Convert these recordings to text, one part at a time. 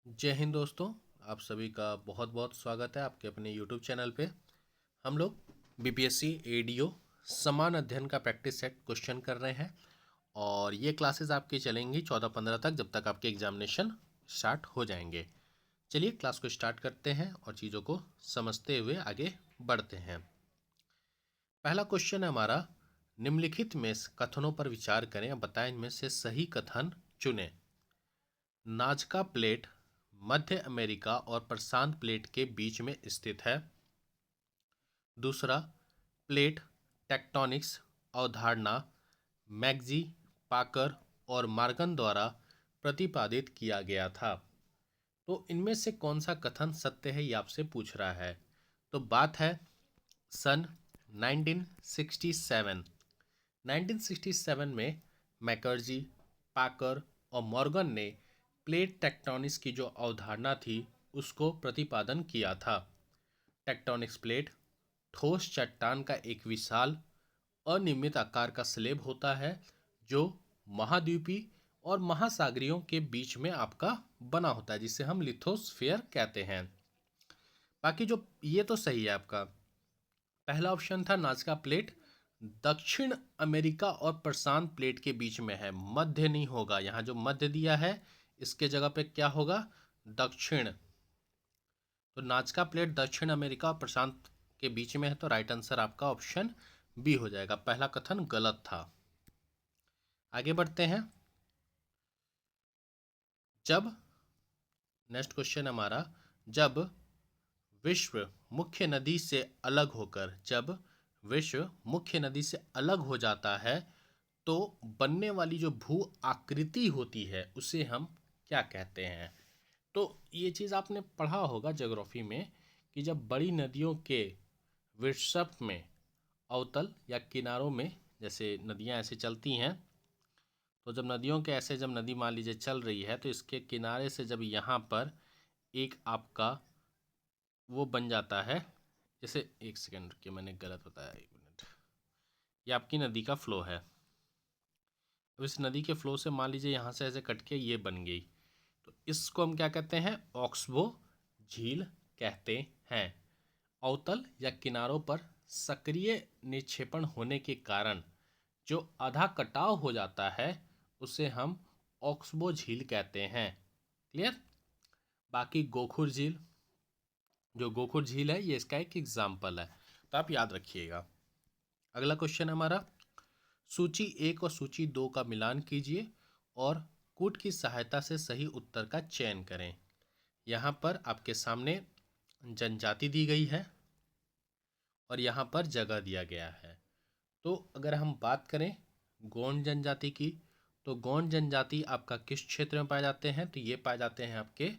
जय हिंद दोस्तों। आप सभी का बहुत बहुत स्वागत है आपके अपने YouTube चैनल पे। हम लोग बीपीएससी एडीओ समान अध्ययन का प्रैक्टिस सेट क्वेश्चन कर रहे हैं और ये क्लासेस आपकी चलेंगी 14-15 तक, जब तक आपके एग्जामिनेशन स्टार्ट हो जाएंगे। चलिए क्लास को स्टार्ट करते हैं और चीज़ों को समझते हुए आगे बढ़ते हैं। पहला क्वेश्चन है हमारा, निम्नलिखित में कथनों पर विचार करें और बताएं इनमें से सही कथन चुनें। नाजका प्लेट मध्य अमेरिका और प्रशांत प्लेट के बीच में स्थित है। दूसरा, प्लेट टेक्टोनिक्स अवधारणा मैक्जी, पाकर और मार्गन द्वारा प्रतिपादित किया गया था। तो इनमें से कौन सा कथन सत्य है, ये आपसे पूछ रहा है। तो बात है सन 1967। 1967 में मैकर्जी, पाकर और मॉर्गन ने प्लेट टेक्टोनिक्स की जो अवधारणा थी उसको प्रतिपादन किया था। टेक्टोनिक्स प्लेट ठोस चट्टान का एक विशाल अनियमित आकार का स्लेब होता है जो महाद्वीपीय और महासागरीयों के बीच में आपका बना होता है, जिसे हम लिथोस्फीयर कहते हैं। बाकी जो ये तो सही है आपका। पहला ऑप्शन था नाजका प्लेट दक्षिण अमेरिका और प्रशांत प्लेट के बीच में है, मध्य नहीं होगा। यहाँ जो मध्य दिया है इसके जगह पे क्या होगा, दक्षिण। तो नाजका प्लेट दक्षिण अमेरिका और प्रशांत के बीच में है, तो राइट आंसर आपका ऑप्शन बी हो जाएगा। पहला कथन गलत था। आगे बढ़ते हैं। जब नेक्स्ट क्वेश्चन हमारा, जब विश्व मुख्य नदी से अलग होकर जब विश्व मुख्य नदी से अलग हो जाता है तो बनने वाली जो भू आकृति होती है उसे हम क्या कहते हैं। तो ये चीज़ आपने पढ़ा होगा ज्योग्राफी में कि जब बड़ी नदियों के विषव में अवतल या किनारों में जैसे नदियाँ ऐसे चलती हैं, तो जब नदियों के ऐसे जब नदी मान लीजिए चल रही है तो इसके किनारे से जब यहाँ पर एक आपका वो बन जाता है, जैसे एक सेकेंड रुकिए, मैंने गलत बताया, एक मिनट। ये आपकी नदी का फ्लो है। अब इस नदी के फ्लो से मान लीजिए यहाँ से ऐसे कट के ये बन गई, तो इसको हम क्या कहते हैं, ऑक्सबो झील कहते हैं। अवतल या किनारों पर सक्रिय निक्षेपण होने के कारण जो आधा कटाव हो जाता है उसे हम ऑक्सबो झील कहते हैं। क्लियर। बाकी गोखुर झील, जो गोखुर झील है ये इसका एक एग्जाम्पल है, तो आप याद रखिएगा। अगला क्वेश्चन हमारा, सूची 1 और सूची 2 का मिलान कीजिए और कूट की सहायता से सही उत्तर का चयन करें। यहाँ पर आपके सामने जनजाति दी गई है और यहाँ पर जगह दिया गया है। तो अगर हम बात करें गोंड जनजाति की, तो गोंड जनजाति आपका किस क्षेत्र में पाए जाते हैं, तो ये पाए जाते हैं आपके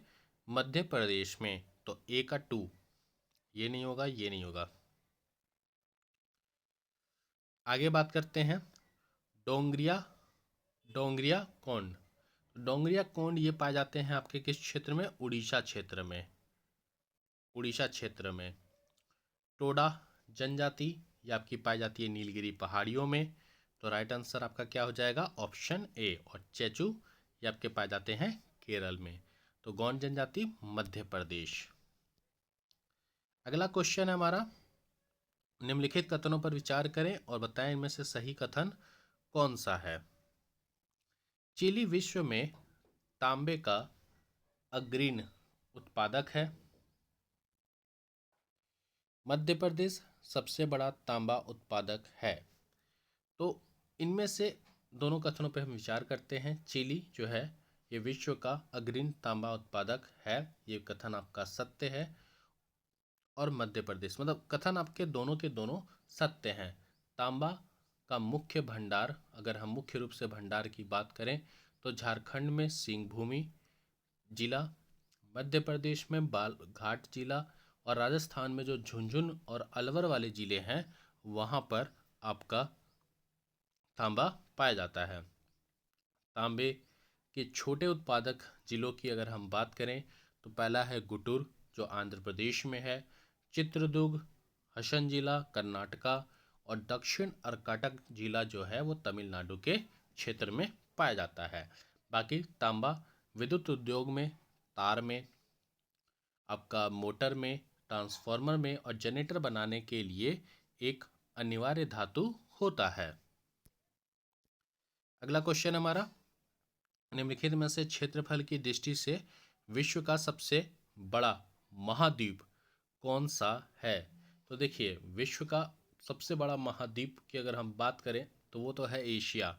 मध्य प्रदेश में। तो ए का 2 ये नहीं होगा, ये नहीं होगा। आगे बात करते हैं डोंगरिया, डोंगरिया कोंड। डोंगरिया कोंड ये पाए जाते हैं आपके किस क्षेत्र में, उड़ीसा क्षेत्र में। उड़ीसा क्षेत्र में टोडा जनजाति ये आपकी पाई जाती है नीलगिरी पहाड़ियों में, तो राइट आंसर आपका क्या हो जाएगा, ऑप्शन ए। और चेचू ये आपके पाए जाते हैं केरल में। तो गौंड जनजाति मध्य प्रदेश। अगला क्वेश्चन है हमारा, निम्नलिखित कथनों पर विचार करें और बताएं इनमें से सही कथन कौन सा है। चिली विश्व में तांबे का अग्रणी उत्पादक है। मध्य प्रदेश सबसे बड़ा तांबा उत्पादक है। तो इनमें से दोनों कथनों पर हम विचार करते हैं। चिली जो है ये विश्व का अग्रणी तांबा उत्पादक है, ये कथन आपका सत्य है। और मध्य प्रदेश, मतलब कथन आपके दोनों के दोनों सत्य हैं। तांबा का मुख्य भंडार, अगर हम मुख्य रूप से भंडार की बात करें तो झारखंड में सिंहभूमि जिला, मध्य प्रदेश में बालघाट जिला और राजस्थान में जो झुंझुनू और अलवर वाले जिले हैं वहाँ पर आपका तांबा पाया जाता है। तांबे के छोटे उत्पादक जिलों की अगर हम बात करें तो पहला है गुटुर जो आंध्र प्रदेश में है, चित्रदुर्ग हसन जिला कर्नाटका और दक्षिण अर्काटक जिला जो है वो तमिलनाडु के क्षेत्र में पाया जाता है। बाकी तांबा विद्युत उद्योग में तार में, आपका मोटर में, ट्रांसफार्मर में और जनरेटर बनाने के लिए एक अनिवार्य धातु होता है। अगला क्वेश्चन हमारा, निम्नलिखित में से क्षेत्रफल की दृष्टि से विश्व का सबसे बड़ा महाद्वीप कौन सा है? तो देखिए, विश्व का सबसे बड़ा महाद्वीप की अगर हम बात करें तो वो तो है एशिया।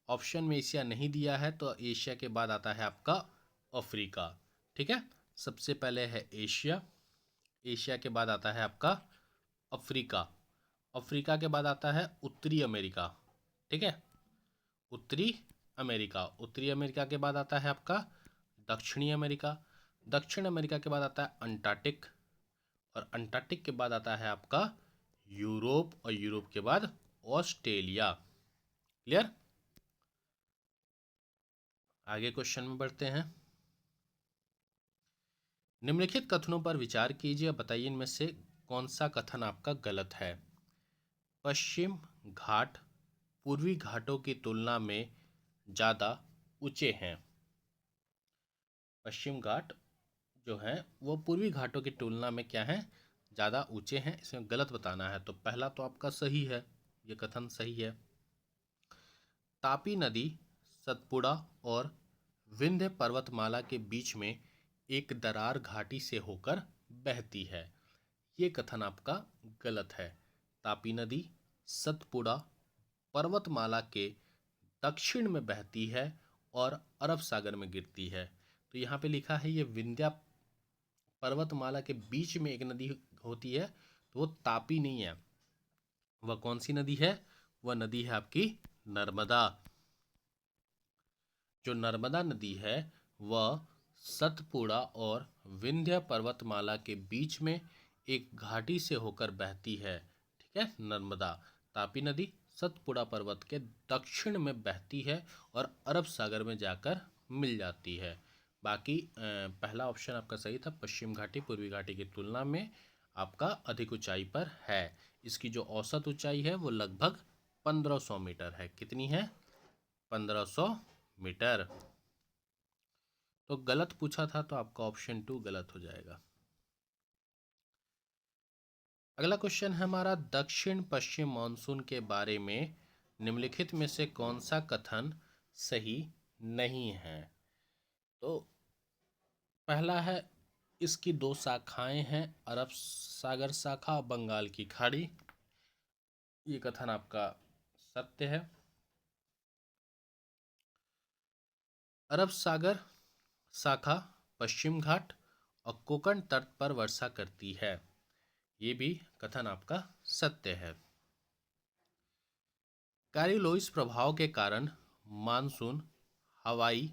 ऑप्शन में एशिया नहीं दिया है, तो एशिया के बाद आता है आपका अफ्रीका। ठीक है, सबसे पहले है एशिया, एशिया के बाद आता है आपका अफ्रीका, अफ्रीका के बाद आता है उत्तरी अमेरिका। ठीक है, उत्तरी अमेरिका, उत्तरी अमेरिका के बाद आता है आपका दक्षिणी अमेरिका, दक्षिण अमेरिका के बाद आता है अंटार्कटिक, और अंटार्कटिक के बाद आता है आपका यूरोप, और यूरोप के बाद ऑस्ट्रेलिया। क्लियर? आगे क्वेश्चन में बढ़ते हैं। निम्नलिखित कथनों पर विचार कीजिए, बताइए इनमें से कौन सा कथन आपका गलत है। पश्चिम घाट पूर्वी घाटों की तुलना में ज़्यादा ऊंचे हैं। पश्चिम घाट जो हैं वो पूर्वी घाटों की तुलना में क्या हैं, ज़्यादा ऊंचे हैं। इसमें गलत बताना है, तो पहला तो आपका सही है, ये कथन सही है। तापी नदी सतपुड़ा और विंध्य पर्वतमाला के बीच में एक दरार घाटी से होकर बहती है, ये कथन आपका गलत है। तापी नदी सतपुड़ा पर्वतमाला के दक्षिण में बहती है और अरब सागर में गिरती है। तो यहाँ पे लिखा है ये विंध्या पर्वतमाला के बीच में एक नदी होती है, तो वो तापी नहीं है। वह कौन सी नदी है? वह नदी है आपकी नर्मदा। जो नर्मदा नदी है वह सतपुड़ा और विंध्य पर्वतमाला के बीच में एक घाटी से होकर बहती है। ठीक है, नर्मदा। तापी नदी सतपुड़ा पर्वत के दक्षिण में बहती है और अरब सागर में जाकर मिल जाती है। बाकी पहला ऑप्शन आपका सही था, पश्चिम घाटी पूर्वी घाटी की तुलना में आपका अधिक ऊंचाई पर है। इसकी जो औसत ऊंचाई है वो लगभग 1500 मीटर है। कितनी है? 1500 मीटर। तो गलत पूछा था, तो आपका ऑप्शन 2 गलत हो जाएगा। अगला क्वेश्चन है हमारा, दक्षिण पश्चिम मानसून के बारे में निम्नलिखित में से कौन सा कथन सही नहीं है? तो पहला है, इसकी दो शाखाएं हैं, अरब सागर शाखा, बंगाल की खाड़ी, ये कथन आपका सत्य है। अरब सागर शाखा पश्चिम घाट और कोंकण तट पर वर्षा करती है, ये भी कथन आपका सत्य है। कैरिलोइस प्रभाव के कारण मानसून हवाई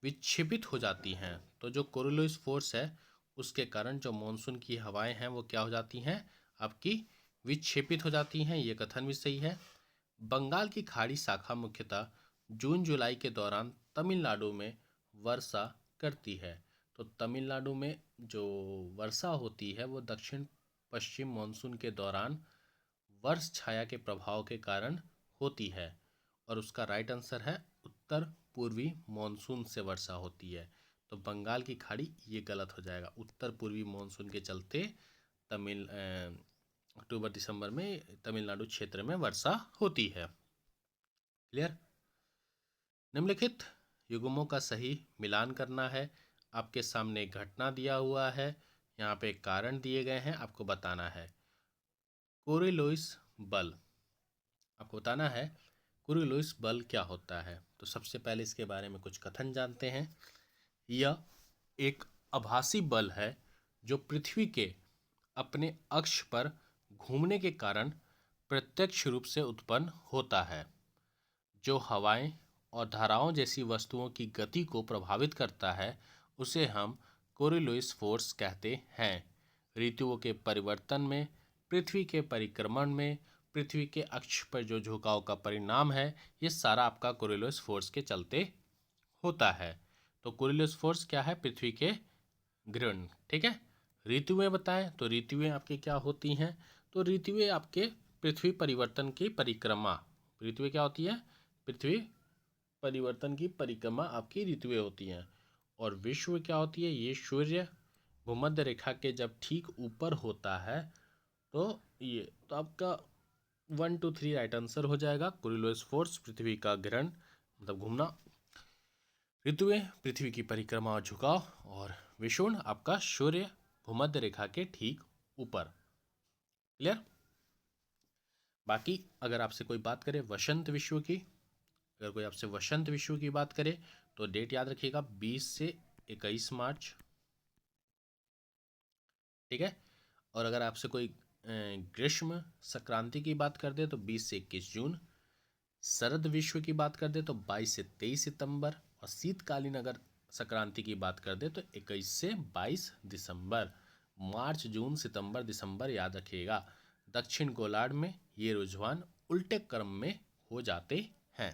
विक्षेपित हो जाती हैं। तो जो कोरिलोइस फोर्स है उसके कारण जो मानसून की हवाएं हैं वो क्या हो जाती हैं, आपकी विक्षेपित हो जाती हैं, ये कथन भी सही है। बंगाल की खाड़ी शाखा मुख्यतः जून जुलाई के दौरान तमिलनाडु में वर्षा करती है। तो तमिलनाडु में जो वर्षा होती है वो दक्षिण पश्चिम मानसून के दौरान वर्ष छाया के प्रभाव के कारण होती है, और उसका राइट आंसर है उत्तर पूर्वी मानसून से वर्षा होती है। तो बंगाल की खाड़ी ये गलत हो जाएगा। उत्तर पूर्वी मानसून के चलते अक्टूबर दिसंबर में तमिलनाडु क्षेत्र में वर्षा होती है। क्लियर? निम्नलिखित युग्मों का सही मिलान करना है। आपके सामने एक घटना दिया हुआ है, यहाँ पे कारण दिए गए हैं, आपको बताना है। कोरिलोइस बल, आपको बताना है कोरिलोइस बल क्या होता है। तो सबसे पहले इसके बारे में कुछ कथन जानते हैं। यह एक आभासी बल है जो पृथ्वी के अपने अक्ष पर घूमने के कारण प्रत्यक्ष रूप से उत्पन्न होता है, जो हवाएं और धाराओं जैसी वस्तुओं की गति को प्रभावित करता है, उसे हम कोरिलोइस फोर्स कहते हैं। ऋतुओं के परिवर्तन में, पृथ्वी के परिक्रमण में, पृथ्वी के अक्ष पर जो झुकाव का परिणाम है, ये सारा आपका कोरिलोइस फोर्स के चलते होता है। तो कोरिलोइस फोर्स क्या है? पृथ्वी के घूर्णन। ठीक है, ऋतुएं बताएं तो ऋतुएं आपकी क्या होती हैं? तो ऋतुएं आपके पृथ्वी परिवर्तन की परिक्रमा, ऋतुएं क्या होती है? पृथ्वी परिवर्तन की परिक्रमा आपकी ऋतुएं होती हैं। और विश्व क्या होती है? ये सूर्य भूमध्य रेखा के जब ठीक ऊपर होता है तो ये तो आपका 1 2 3 राइट आंसर हो जाएगा। कुरिलोस फोर्स पृथ्वी का ग्रहण मतलब घूमना, ऋतुएं पृथ्वी की परिक्रमा और झुकाव, और विषुवण आपका सूर्य भूमध्य रेखा के ठीक ऊपर। क्लियर? बाकी अगर आपसे कोई बात करे वसंत विश्व की, अगर कोई आपसे वसंत विश्व की बात करे तो डेट याद रखिएगा 20 से 21 मार्च। ठीक है। और अगर आपसे कोई ग्रीष्म संक्रांति की बात कर दे तो 20 से 21 जून। शरद विश्व की बात कर दे तो 22 से 23 सितंबर। और शीतकालीन अगर संक्रांति की बात कर दे तो 21 से 22 दिसंबर। मार्च जून सितंबर दिसंबर याद रखिएगा। दक्षिण गोलार्ध में ये रुझान उल्टे क्रम में हो जाते हैं।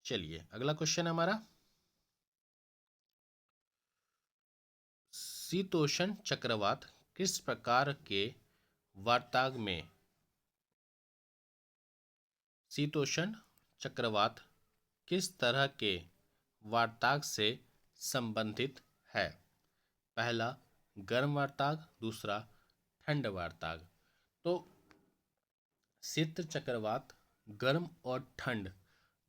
चलिए अगला क्वेश्चन है हमारा, शीतोष्ण चक्रवात किस प्रकार के वार्ताग में, शीतोष्ण चक्रवात किस तरह के वार्ताग से संबंधित है? पहला गर्म वार्ताग, दूसरा ठंड वार्ताग। तो शीत चक्रवात गर्म और ठंड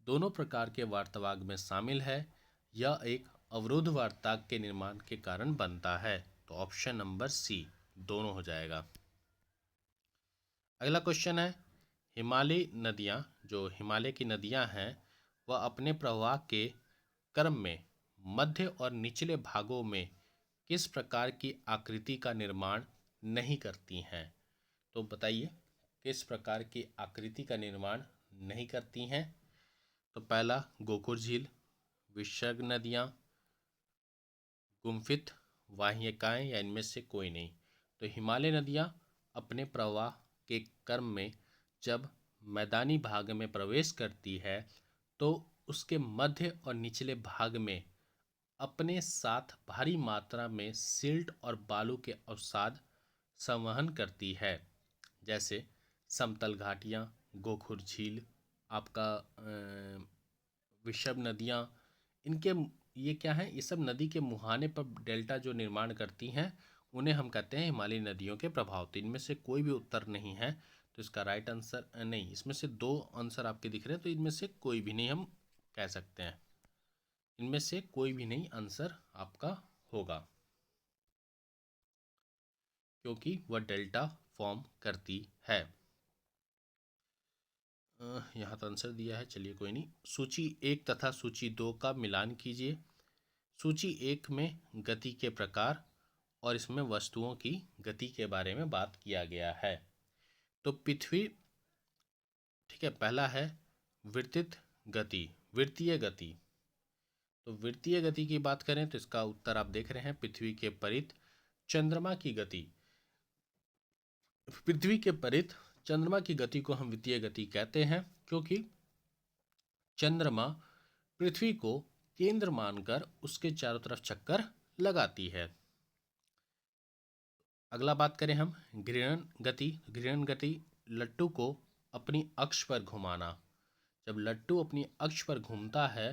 दोनों प्रकार के वार्ताग में शामिल है। यह एक अवरुद्ध वार्ताग के निर्माण के कारण बनता है। तो ऑप्शन नंबर सी दोनों हो जाएगा। अगला क्वेश्चन है, हिमालय नदियाँ, जो हिमालय की नदियाँ हैं वह अपने प्रवाह के क्रम में मध्य और निचले भागों में किस प्रकार की आकृति का निर्माण नहीं करती हैं? तो बताइए किस प्रकार की आकृति का निर्माण नहीं करती हैं? तो पहला गोकुल झील, विसर्ग नदियाँ, गुम्फित, वाह्यकाएँ या इनमें से कोई नहीं। तो हिमालय नदियाँ अपने प्रवाह के क्रम में जब मैदानी भाग में प्रवेश करती है तो उसके मध्य और निचले भाग में अपने साथ भारी मात्रा में सिल्ट और बालू के अवसाद संवहन करती है। जैसे समतल घाटियाँ, गोखुर झील, आपका विषभ नदियाँ, इनके ये क्या है, ये सब नदी के मुहाने पर डेल्टा जो निर्माण करती हैं उन्हें हम कहते हैं हिमालयी नदियों के प्रभाव। तो इनमें से कोई भी उत्तर नहीं है। तो इसका राइट आंसर नहीं, इसमें से दो आंसर आपके दिख रहे हैं तो इनमें से कोई भी नहीं हम कह सकते हैं। इनमें से कोई भी नहीं आंसर आपका होगा क्योंकि वह डेल्टा फॉर्म करती है। यहाँ तो आंसर दिया है, चलिए कोई नहीं। सूची 1 तथा सूची 2 का मिलान कीजिए। सूची 1 में गति के प्रकार और इसमें वस्तुओं की गति के बारे में बात किया गया है। तो पृथ्वी, ठीक है, पहला है वृत्तित गति, वृत्तीय गति। तो वृत्तीय गति की बात करें तो इसका उत्तर आप देख रहे हैं, पृथ्वी के परित चंद्रमा की गति। पृथ्वी के परित चंद्रमा की गति को हम वृत्तीय गति कहते हैं क्योंकि चंद्रमा पृथ्वी को केंद्र मानकर उसके चारों तरफ चक्कर लगाती है। अगला बात करें हम घूर्णन गति। घूर्णन गति लट्टू को अपनी अक्ष पर घुमाना। जब लट्टू अपनी अक्ष पर घूमता है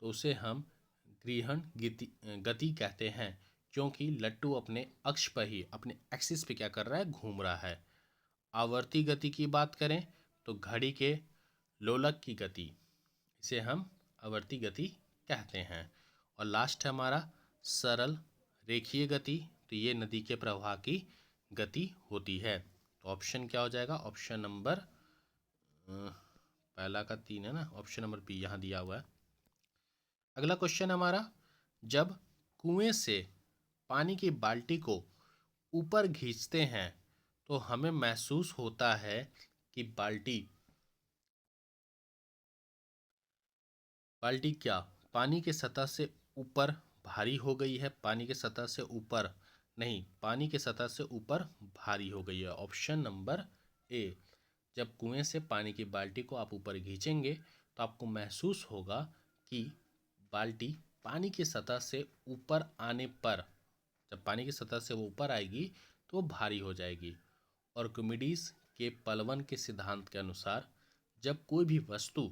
तो उसे हम घूर्णन गति कहते हैं क्योंकि लट्टू अपने अक्ष पर ही, अपने एक्सिस पे क्या कर रहा है, घूम रहा है। आवर्ती गति की बात करें तो घड़ी के लोलक की गति, इसे हम आवर्ती गति कहते हैं। और लास्ट है हमारा सरल रेखीय गति। तो ये नदी के प्रवाह की गति होती है। तो ऑप्शन क्या हो जाएगा? ऑप्शन नंबर पहला का 3 है ना, ऑप्शन नंबर बी यहाँ दिया हुआ है। अगला क्वेश्चन हमारा, जब कुएं से पानी की बाल्टी को ऊपर खींचते हैं तो हमें महसूस होता है कि बाल्टी क्या पानी के सतह से ऊपर भारी हो गई है? पानी के सतह से ऊपर नहीं, पानी के सतह से ऊपर भारी हो गई है। Option number A. जब कुएं से पानी की बाल्टी को आप ऊपर खींचेंगे तो आपको महसूस होगा कि बाल्टी पानी की सतह से ऊपर आने पर, जब पानी की सतह से वो ऊपर आएगी तो वो भारी हो जाएगी। और आर्किमिडीज के पलवन के सिद्धांत के अनुसार जब कोई भी वस्तु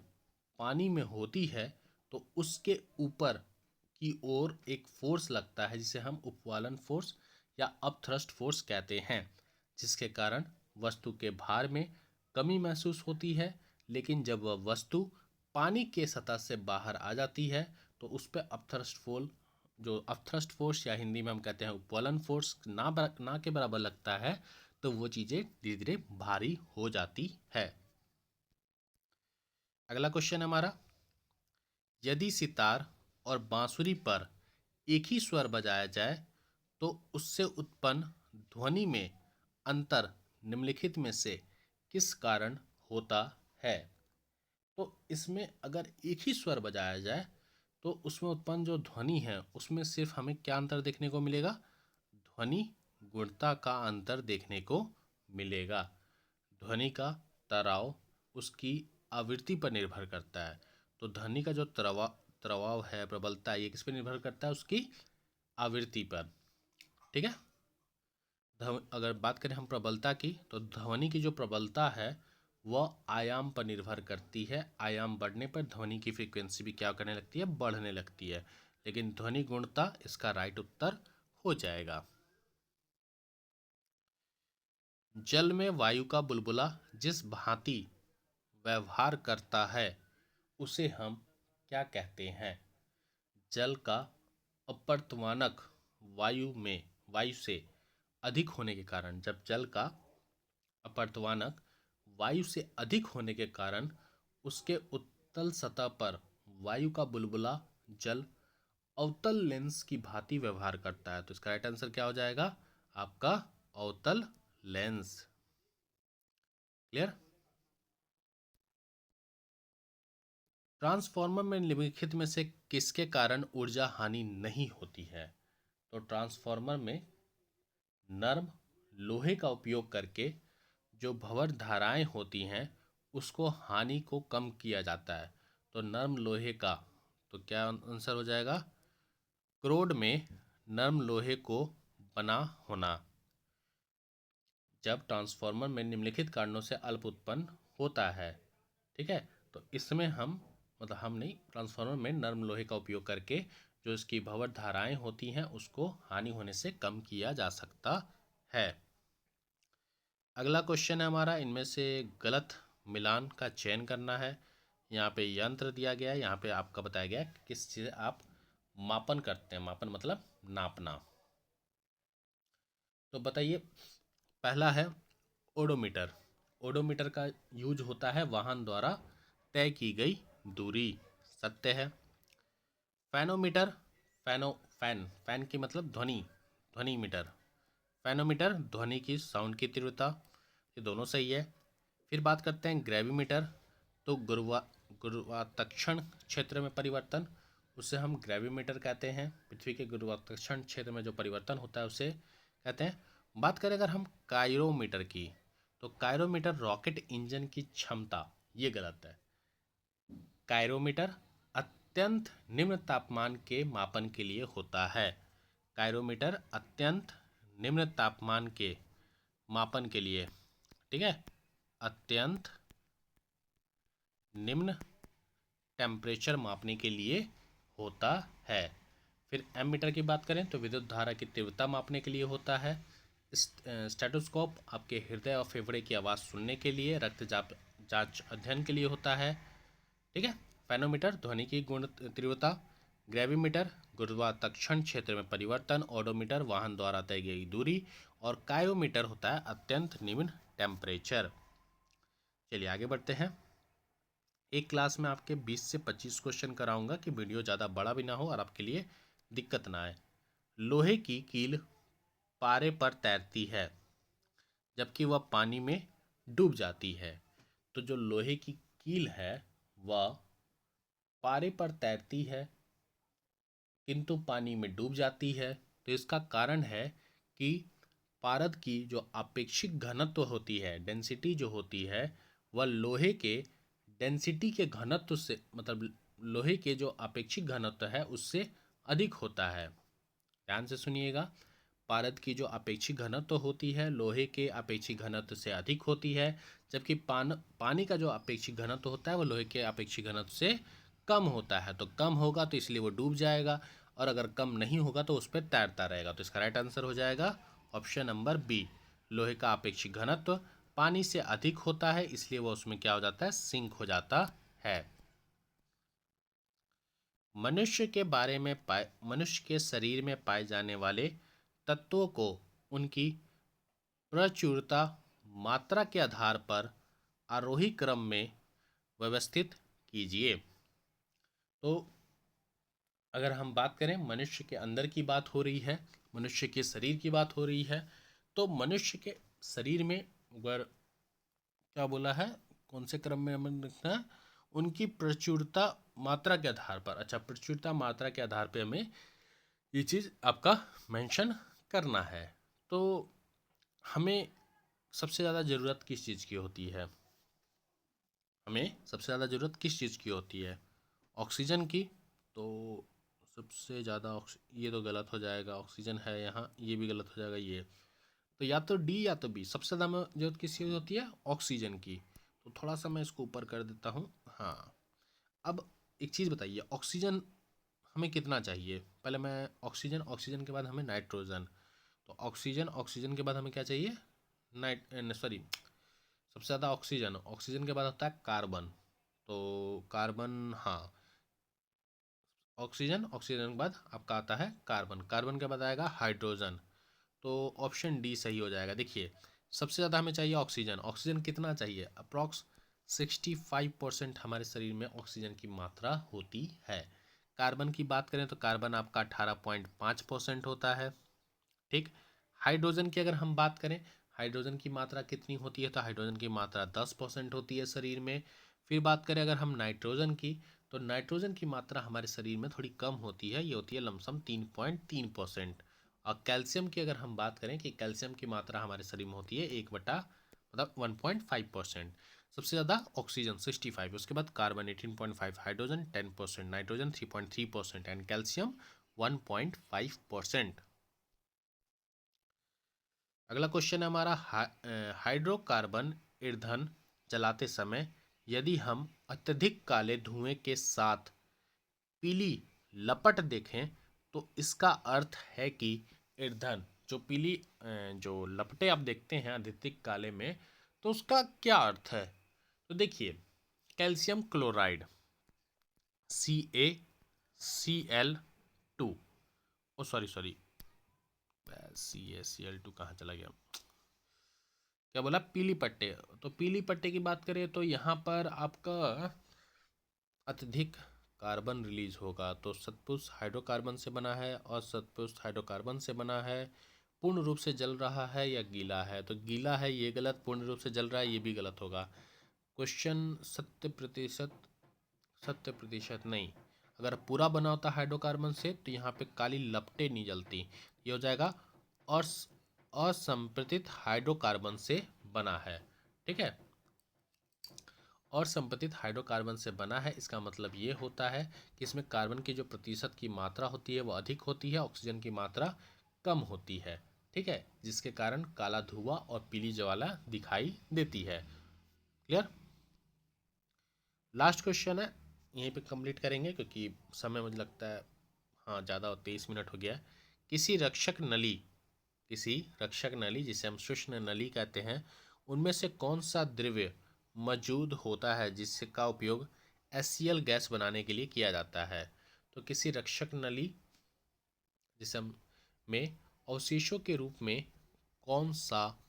पानी में होती है तो उसके ऊपर की ओर एक फोर्स लगता है जिसे हम उपवालन फोर्स या अपथ्रस्ट फोर्स कहते हैं, जिसके कारण वस्तु के भार में कमी महसूस होती है। लेकिन जब वह वस्तु पानी के सतह से बाहर आ जाती है तो उस पर अपथ्रस्ट फोर्स या हिंदी में हम कहते हैं उपवलन फोर्स ना के बराबर लगता है, तो वो चीज़ें धीरे धीरे भारी हो जाती है। अगला क्वेश्चन हमारा, यदि सितार और बांसुरी पर एक ही स्वर बजाया जाए तो उससे उत्पन्न ध्वनि में अंतर निम्नलिखित में से किस कारण होता है? तो इसमें अगर एक ही स्वर बजाया जाए तो उसमें उत्पन्न जो ध्वनि है उसमें सिर्फ हमें क्या अंतर देखने को मिलेगा? ध्वनि गुणता का अंतर देखने को मिलेगा। ध्वनि का तराव उसकी आवृत्ति पर निर्भर करता है। तो ध्वनि का जो तराव है, प्रबलता, ये किस पर निर्भर करता है? उसकी आवृत्ति पर। ठीक है। अगर बात करें हम प्रबलता की, तो ध्वनि की जो प्रबलता है वह आयाम पर निर्भर करती है। आयाम बढ़ने पर ध्वनि की फ्रीक्वेंसी भी क्या करने लगती है? बढ़ने लगती है। लेकिन ध्वनि गुणता इसका राइट उत्तर हो जाएगा। जल में वायु का बुलबुला जिस भांति व्यवहार करता है उसे हम क्या कहते हैं? जल का अपवर्तनांक वायु से अधिक होने के कारण, जब जल का अपवर्तनांक वायु से अधिक होने के कारण उसके उत्तल सतह पर वायु का बुलबुला जल अवतल लेंस की भांति व्यवहार करता है। तो इसका राइट आंसर क्या हो जाएगा? आपका अवतल लेंस। क्लियर? ट्रांसफॉर्मर में निम्नलिखित में से किसके कारण ऊर्जा हानि नहीं होती है? तो ट्रांसफॉर्मर में नर्म लोहे का उपयोग करके जो भंवर धाराएं होती हैं उसको हानि को कम किया जाता है। तो नर्म लोहे का, तो क्या आंसर हो जाएगा? क्रोड में नर्म लोहे को बना होना। जब ट्रांसफॉर्मर में निम्नलिखित कारणों से अल्प उत्पन्न होता है, ठीक है, तो इसमें हम नहीं, ट्रांसफार्मर में नर्म लोहे का उपयोग करके जो इसकी भंवर धाराएं होती हैं उसको हानि होने से कम किया जा सकता है। अगला क्वेश्चन है हमारा, इनमें से गलत मिलान का चयन करना है। यहाँ पे यंत्र दिया गया है, यहाँ पे आपका बताया गया है किस चीज़ आप मापन करते हैं। मापन मतलब नापना। तो बताइए, पहला है ओडोमीटर। ओडोमीटर का यूज होता है वाहन द्वारा तय की गई दूरी, सत्य है। फैनोमीटर, फैन की मतलब ध्वनि मीटर। फैनोमीटर ध्वनि की साउंड की तीव्रता, ये दोनों सही है। फिर बात करते हैं ग्रेविमीटर। तो गुरुत्वाकर्षण क्षेत्र में परिवर्तन, उसे हम ग्रेविमीटर कहते हैं। पृथ्वी के गुरुत्वाकर्षण क्षेत्र में जो परिवर्तन होता है उसे कहते हैं। बात करें अगर हम कायरोमीटर की, तो कायरोमीटर रॉकेट इंजन की क्षमता, ये गलत है। कायरोमीटर अत्यंत निम्न तापमान के मापन के लिए होता है। कायरोमीटर अत्यंत निम्न तापमान के मापन के लिए, ठीक है, अत्यंत निम्न टेम्परेचर मापने के लिए होता है। फिर एमीटर की बात करें तो विद्युत धारा की तीव्रता मापने के लिए होता है। स्टेथोस्कोप आपके हृदय और फेफड़े की आवाज़ सुनने के लिए, रक्तचाप जांच अध्ययन के लिए होता है। ठीक है। फैनोमीटर ध्वनि की गुण तीव्रता, ग्रेविमीटर गुरुत्वाकर्षण क्षेत्र में परिवर्तन, ओडोमीटर वाहन द्वारा तय गई दूरी, और कायोमीटर होता है अत्यंत निम्न टेम्परेचर। चलिए आगे बढ़ते हैं। एक क्लास में आपके 20 से 25 क्वेश्चन कराऊंगा कि वीडियो ज़्यादा बड़ा भी ना हो और आपके लिए दिक्कत ना आए। लोहे की कील पारे पर तैरती है जबकि वह पानी में डूब जाती है। तो जो लोहे की कील है वह पारे पर तैरती है किंतु पानी में डूब जाती है। तो इसका कारण है कि पारद की जो आपेक्षिक घनत्व होती है, डेंसिटी जो होती है, वह लोहे के डेंसिटी के घनत्व से, मतलब लोहे के जो आपेक्षिक घनत्व है उससे अधिक होता है। ध्यान से सुनिएगा, पारद की जो अपेक्षिक घनत्व होती है लोहे के अपेक्षिक घनत्व से अधिक होती है, जबकि पानी का जो अपेक्षिक घनत्व होता है वो लोहे के अपेक्षिक घनत्व से कम होता है। तो कम होगा तो इसलिए वो डूब जाएगा, और अगर कम नहीं होगा तो उस पर तैरता रहेगा। तो इसका राइट आंसर हो जाएगा ऑप्शन नंबर बी। लोहे का अपेक्षित घनत्व पानी से अधिक होता है, इसलिए वो उसमें क्या हो जाता है, सिंक हो जाता है। मनुष्य के शरीर में पाए जाने वाले तत्वों को उनकी प्रचुरता मात्रा के आधार पर आरोही क्रम में व्यवस्थित कीजिए। तो अगर हम बात करें, मनुष्य के अंदर की बात हो रही है, मनुष्य के शरीर की बात हो रही है, तो मनुष्य के शरीर में अगर क्या बोला है, कौन से क्रम में हमें लिखना है, उनकी प्रचुरता मात्रा के आधार पर। अच्छा, प्रचुरता मात्रा के आधार पे हमें ये चीज़ आपका मेंशन करना है। तो हमें सबसे ज़्यादा ज़रूरत किस चीज़ की होती है, हमें सबसे ज़्यादा ज़रूरत किस चीज़ की होती है, ऑक्सीजन की। तो सबसे ज़्यादा ये तो गलत हो जाएगा, ऑक्सीजन है यहाँ, ये भी गलत हो जाएगा ये। तो या तो डी या तो बी। सबसे ज़्यादा जरूरत किसकी होती है, ऑक्सीजन की। तो थोड़ा सा मैं इसको ऊपर कर देता हूँ। हाँ, अब एक चीज़ बताइए, ऑक्सीजन हमें कितना चाहिए। पहले मैं ऑक्सीजन के बाद हमें नाइट्रोजन। तो ऑक्सीजन के बाद हमें क्या चाहिए, सबसे ज़्यादा ऑक्सीजन के बाद होता है कार्बन। तो कार्बन, हाँ, ऑक्सीजन के बाद आपका आता है कार्बन के बाद आएगा हाइड्रोजन। तो ऑप्शन डी सही हो जाएगा। देखिए, सबसे ज़्यादा हमें चाहिए ऑक्सीजन कितना चाहिए, अप्रॉक्स 65% हमारे शरीर में ऑक्सीजन की मात्रा होती है। कार्बन की बात करें तो कार्बन आपका 18.5% होता है। ठीक। हाइड्रोजन की अगर हम बात करें, हाइड्रोजन की मात्रा कितनी होती है, तो हाइड्रोजन की मात्रा 10% होती है शरीर में। फिर बात करें अगर हम नाइट्रोजन की, तो नाइट्रोजन की मात्रा हमारे शरीर में थोड़ी कम होती है, ये होती है लमसम 3.3%। और कैल्शियम की अगर हम बात करें कि कैल्शियम की मात्रा हमारे शरीर में होती है 1/1.5%। सबसे ज़्यादा ऑक्सीजन 65, उसके बाद carbon 18.5, hydrogen 10%, nitrogen 3.3% and calcium 1.5%। अगला क्वेश्चन है हमारा, हाइड्रोकार्बन ईंधन जलाते समय यदि हम अत्यधिक काले धुएं के साथ पीली लपट देखें तो इसका अर्थ है कि ईंधन जो पीली जो लपटें आप देखते हैं अत्यधिक काले में, तो उसका क्या अर्थ है। तो देखिए, कैल्शियम क्लोराइड CaCl2, ओ सॉरी CaCl2 कहाँ चला गया, क्या बोला, पीली पट्टे। तो पीली पट्टे की बात करें तो यहाँ पर आपका अत्यधिक कार्बन रिलीज होगा। तो सतपुरुष हाइड्रोकार्बन से बना है और सतपुरुष हाइड्रोकार्बन से बना है। पूर्ण रूप से जल रहा है या गीला है, तो गीला है ये गलत, पूर्ण रूप से जल रहा है ये भी गलत होगा। क्वेश्चन 70% नहीं, अगर पूरा बना होता हाइड्रोकार्बन से तो यहाँ पे काली लपटें नहीं जलती। ये हो जाएगा और असंपतित हाइड्रोकार्बन से बना है। ठीक है, और संपतित हाइड्रोकार्बन से बना है, इसका मतलब ये होता है कि इसमें कार्बन की जो प्रतिशत की मात्रा होती है वो अधिक होती है, ऑक्सीजन की मात्रा कम होती है। ठीक है, जिसके कारण काला धुआं और पीली ज्वाला दिखाई देती है। क्लियर। लास्ट क्वेश्चन है, यहीं पे कंप्लीट करेंगे क्योंकि समय मुझे लगता है हाँ ज़्यादा 23 मिनट हो गया है। किसी रक्षक नली जिसे हम शुष्क नली कहते हैं, उनमें से कौन सा द्रव्य मौजूद होता है जिससे का उपयोग HCl गैस बनाने के लिए किया जाता है। तो किसी रक्षक नली जिसम में अवशेषों के रूप में कौन सा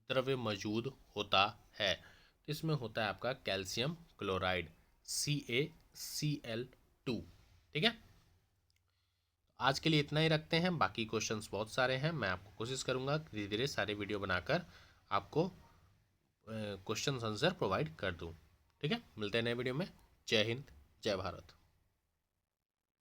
द्रव्य मौजूद होता है, तो इसमें होता है आपका कैल्शियम क्लोराइड CaCl2। ठीक है, आज के लिए इतना ही रखते हैं, बाकी क्वेश्चंस बहुत सारे हैं, मैं आपको कोशिश करूंगा धीरे धीरे सारे वीडियो बनाकर आपको क्वेश्चन आंसर प्रोवाइड कर दूं। ठीक है, मिलते हैं नए वीडियो में। जय हिंद, जय भारत।